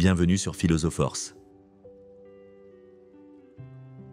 bienvenue sur Philosopherse.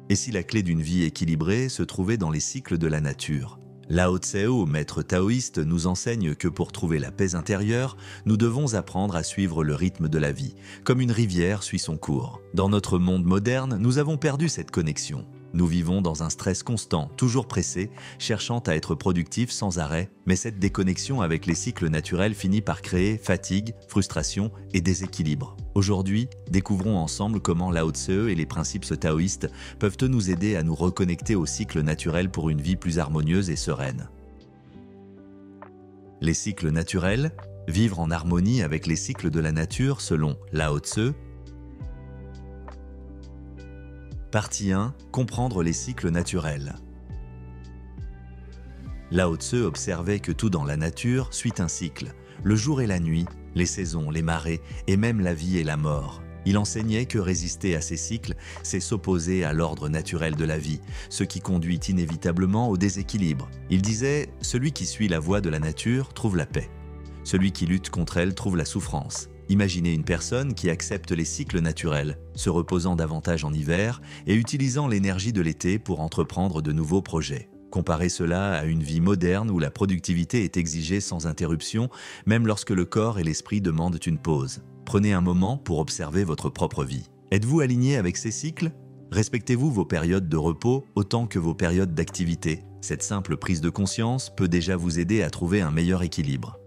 Et si la clé d'une vie équilibrée se trouvait dans les cycles de la nature? Lao Tseu, maître taoïste, nous enseigne que pour trouver la paix intérieure, nous devons apprendre à suivre le rythme de la vie, comme une rivière suit son cours. Dans notre monde moderne, nous avons perdu cette connexion. Nous vivons dans un stress constant, toujours pressé, cherchant à être productif sans arrêt, mais cette déconnexion avec les cycles naturels finit par créer fatigue, frustration et déséquilibre. Aujourd'hui, découvrons ensemble comment Lao Tseu et les principes taoïstes peuvent nous aider à nous reconnecter aux cycles naturels pour une vie plus harmonieuse et sereine. Les cycles naturels, vivre en harmonie avec les cycles de la nature selon Lao Tseu. Partie 1. Comprendre les cycles naturels. Lao Tseu observait que tout dans la nature suit un cycle, le jour et la nuit, les saisons, les marées et même la vie et la mort. Il enseignait que résister à ces cycles, c'est s'opposer à l'ordre naturel de la vie, ce qui conduit inévitablement au déséquilibre. Il disait « Celui qui suit la voie de la nature trouve la paix. Celui qui lutte contre elle trouve la souffrance. » Imaginez une personne qui accepte les cycles naturels, se reposant davantage en hiver et utilisant l'énergie de l'été pour entreprendre de nouveaux projets. Comparez cela à une vie moderne où la productivité est exigée sans interruption, même lorsque le corps et l'esprit demandent une pause. Prenez un moment pour observer votre propre vie. Êtes-vous aligné avec ces cycles? Respectez-vous vos périodes de repos autant que vos périodes d'activité? Cette simple prise de conscience peut déjà vous aider à trouver un meilleur équilibre.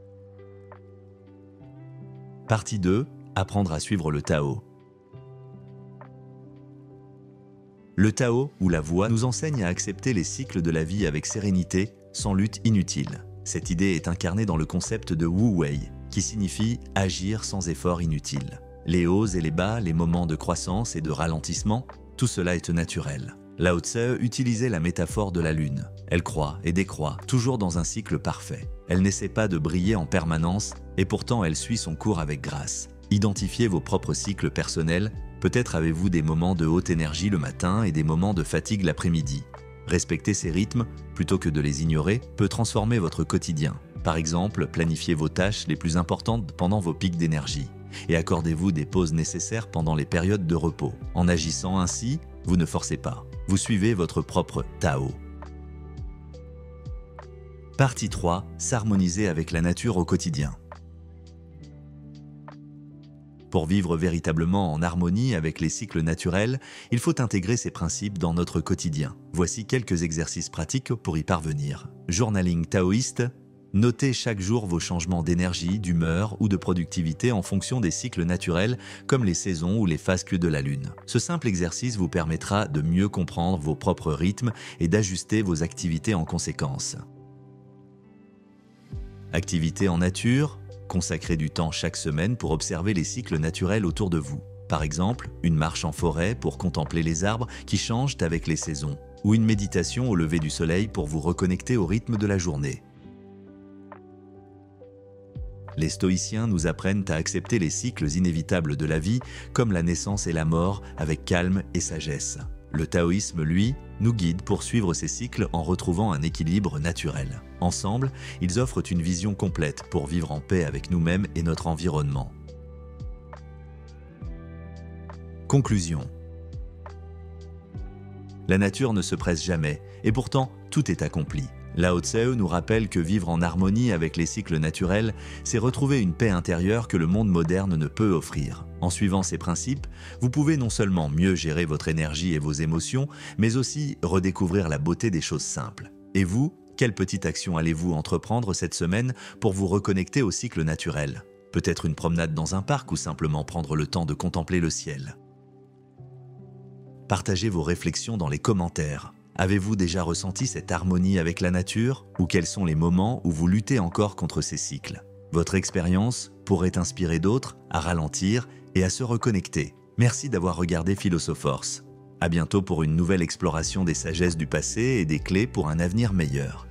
Partie 2. Apprendre à suivre le Tao. Le Tao, ou la voie, nous enseigne à accepter les cycles de la vie avec sérénité, sans lutte inutile. Cette idée est incarnée dans le concept de Wu Wei, qui signifie agir sans effort inutile. Les hauts et les bas, les moments de croissance et de ralentissement, tout cela est naturel. Lao Tseu utilisait la métaphore de la lune. Elle croît et décroît, toujours dans un cycle parfait. Elle n'essaie pas de briller en permanence, et pourtant elle suit son cours avec grâce. Identifiez vos propres cycles personnels. Peut-être avez-vous des moments de haute énergie le matin et des moments de fatigue l'après-midi. Respecter ces rythmes, plutôt que de les ignorer, peut transformer votre quotidien. Par exemple, planifiez vos tâches les plus importantes pendant vos pics d'énergie. Et accordez-vous des pauses nécessaires pendant les périodes de repos. En agissant ainsi, vous ne forcez pas. Vous suivez votre propre Tao. Partie 3. S'harmoniser avec la nature au quotidien. Pour vivre véritablement en harmonie avec les cycles naturels, il faut intégrer ces principes dans notre quotidien. Voici quelques exercices pratiques pour y parvenir. Journaling taoïste. Notez chaque jour vos changements d'énergie, d'humeur ou de productivité en fonction des cycles naturels comme les saisons ou les phases de la lune. Ce simple exercice vous permettra de mieux comprendre vos propres rythmes et d'ajuster vos activités en conséquence. Activités en nature. Consacrez du temps chaque semaine pour observer les cycles naturels autour de vous. Par exemple, une marche en forêt pour contempler les arbres qui changent avec les saisons, ou une méditation au lever du soleil pour vous reconnecter au rythme de la journée. Les stoïciens nous apprennent à accepter les cycles inévitables de la vie, comme la naissance et la mort, avec calme et sagesse. Le taoïsme, lui, nous guide pour suivre ces cycles en retrouvant un équilibre naturel. Ensemble, ils offrent une vision complète pour vivre en paix avec nous-mêmes et notre environnement. Conclusion. La nature ne se presse jamais, et pourtant, tout est accompli. Lao Tseu nous rappelle que vivre en harmonie avec les cycles naturels, c'est retrouver une paix intérieure que le monde moderne ne peut offrir. En suivant ces principes, vous pouvez non seulement mieux gérer votre énergie et vos émotions, mais aussi redécouvrir la beauté des choses simples. Et vous, quelle petite action allez-vous entreprendre cette semaine pour vous reconnecter au cycle naturel? Peut-être une promenade dans un parc ou simplement prendre le temps de contempler le ciel. Partagez vos réflexions dans les commentaires. Avez-vous déjà ressenti cette harmonie avec la nature? Ou quels sont les moments où vous luttez encore contre ces cycles? Votre expérience pourrait inspirer d'autres à ralentir et à se reconnecter. Merci d'avoir regardé Philosopherse. À bientôt pour une nouvelle exploration des sagesses du passé et des clés pour un avenir meilleur.